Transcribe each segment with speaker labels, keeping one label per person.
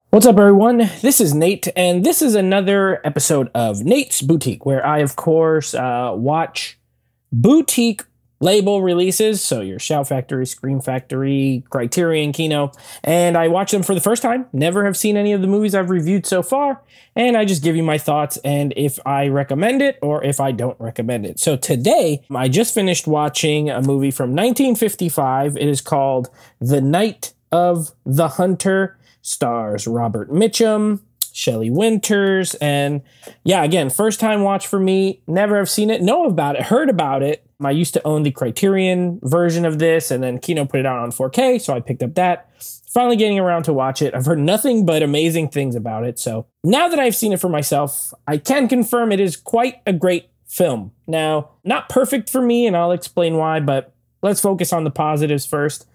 Speaker 1: What's up, everyone? This is Nate, and this is another episode of Nate's Boutique, where I, of course, watch boutique label releases. So your Shout Factory, Scream Factory, Criterion, Kino, and I watch them for the first time. Never have seen any of the movies I've reviewed so far, and I just give you my thoughts and if I recommend it or if I don't recommend it. So today, I just finished watching a movie from 1955. It is called The Night of the Hunter. Stars Robert Mitchum, Shelley Winters, and yeah, again, first time watch for me. Never have seen it, know about it, heard about it. I used to own the Criterion version of this, and then Kino put it out on 4K, so I picked up that. Finally getting around to watch it. I've heard nothing but amazing things about it, so now that I've seen it for myself, I can confirm it is quite a great film. Now, not perfect for me, and I'll explain why, but let's focus on the positives first.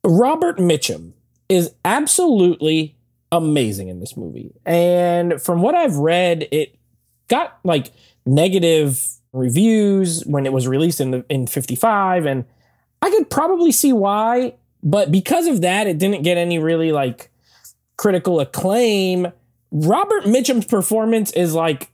Speaker 1: Robert Mitchum is absolutely amazing in this movie. And from what I've read, it got like negative reviews when it was released in 55, and I could probably see why, but because of that, it didn't get any really like critical acclaim. Robert Mitchum's performance is like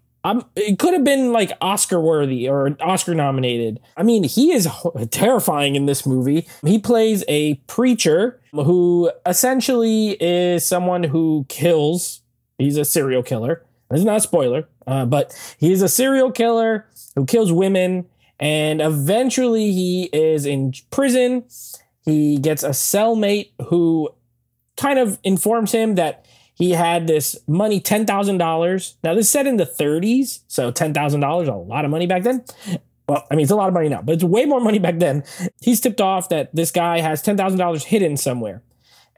Speaker 1: it could have been like Oscar worthy or Oscar nominated. I mean, he is terrifying in this movie. He plays a preacher who essentially is someone who kills. He's a serial killer. This is not a spoiler, but he's a serial killer who kills women. And eventually he is in prison. He gets a cellmate who kind of informs him that he had this money, $10,000. Now, this is set in the 30s, so $10,000, a lot of money back then. Well, I mean, it's a lot of money now, but it's way more money back then. He's tipped off that this guy has $10,000 hidden somewhere.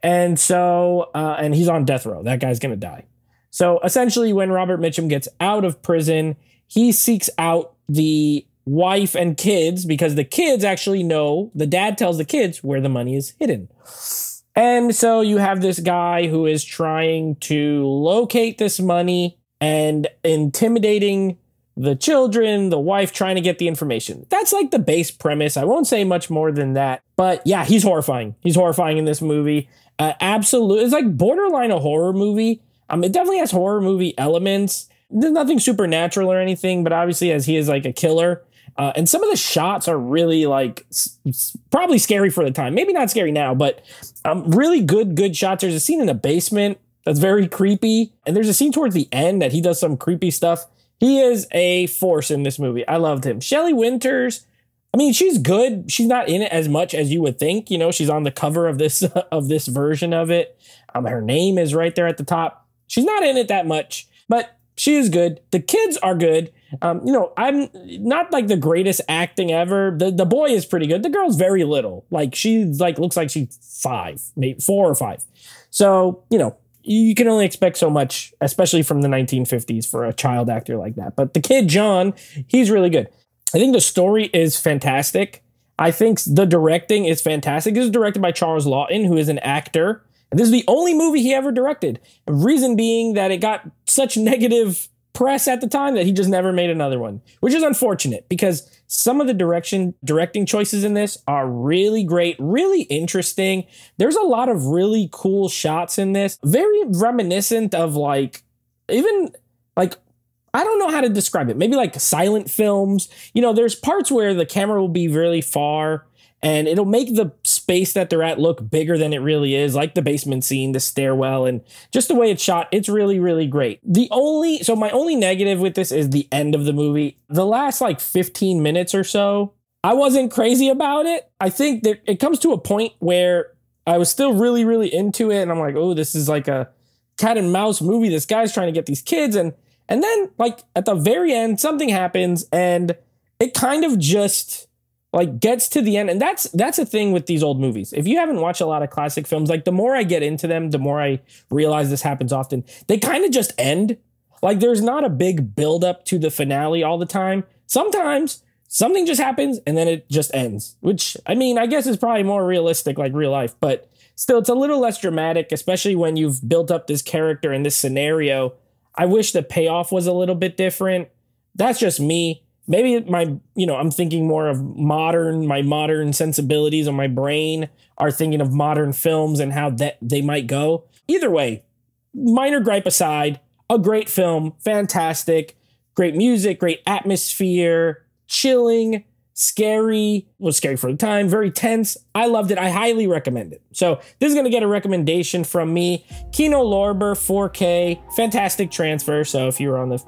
Speaker 1: And so, and he's on death row. That guy's going to die. So essentially, when Robert Mitchum gets out of prison, he seeks out the wife and kids because the kids actually know, the dad tells the kids where the money is hidden. And so you have this guy who is trying to locate this money and intimidating the children, the wife trying to get the information. That's like the base premise. I won't say much more than that. But yeah, he's horrifying. He's horrifying in this movie. Absolutely. It's like borderline a horror movie. It definitely has horror movie elements. There's nothing supernatural or anything, but obviously as he is like a killer. And some of the shots are really like probably scary for the time. Maybe not scary now, but really good shots. There's a scene in the basement that's very creepy. And there's a scene towards the end that he does some creepy stuff. He is a force in this movie. I loved him. Shelley Winters, I mean, she's good. She's not in it as much as you would think. You know, she's on the cover of this version of it. Her name is right there at the top. She's not in it that much, but she is good. The kids are good. I'm not like the greatest acting ever. The boy is pretty good. The girl's very little. Like she's like looks like she's 5, maybe 4 or 5. So, you can only expect so much, especially from the 1950s for a child actor like that. But the kid, John, he's really good. I think the story is fantastic. I think the directing is fantastic. This is directed by Charles Laughton, who is an actor. And this is the only movie he ever directed. The reason being that it got such negative press at the time that he just never made another one, which is unfortunate because some of the directing choices in this are really great, really interesting. There's a lot of really cool shots in this, very reminiscent of like, even like, I don't know how to describe it. Maybe like silent films. There's parts where the camera will be really far and it'll make the space that they're at look bigger than it really is, like the basement scene, the stairwell, and just the way it's shot. It's really, really great. So my only negative with this is the end of the movie. The last like 15 minutes or so, I wasn't crazy about it. I think that it comes to a point where I was still really, really into it. And I'm like, oh, this is like a cat and mouse movie. This guy's trying to get these kids. And then like at the very end, something happens and it kind of just like gets to the end. And that's a thing with these old movies. If you haven't watched a lot of classic films, like the more I get into them, the more I realize this happens often. They kind of just end. Like there's not a big build up to the finale all the time. Sometimes something just happens and then it just ends, which I mean, I guess is probably more realistic, like real life, but still it's a little less dramatic, especially when you've built up this character in this scenario. I wish the payoff was a little bit different. That's just me. Maybe I'm thinking more of my modern sensibilities on my brain are thinking of modern films and how that they might go. Either way, minor gripe aside, a great film, fantastic, great music, great atmosphere, chilling, scary, was scary for the time, very tense. I loved it. I highly recommend it. So this is going to get a recommendation from me. Kino Lorber 4K, fantastic transfer. So if you're on the,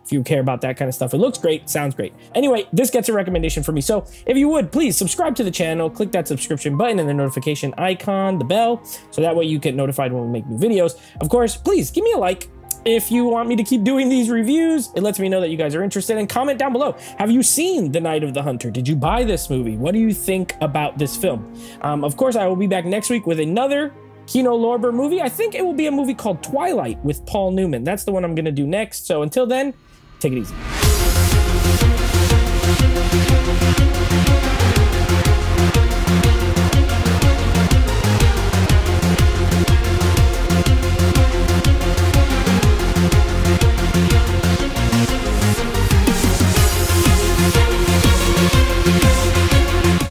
Speaker 1: if you care about that kind of stuff, it looks great, sounds great. Anyway, this gets a recommendation from me. So if you would, please subscribe to the channel, click that subscription button and the notification icon, the bell, so that way you get notified when we make new videos. Of course, please give me a like. If you want me to keep doing these reviews, it lets me know that you guys are interested, and comment down below. Have you seen The Night of the Hunter? Did you buy this movie? What do you think about this film? Of course, I will be back next week with another Kino Lorber movie. I think it will be a movie called Twilight with Paul Newman. That's the one I'm going to do next. So until then, take it easy.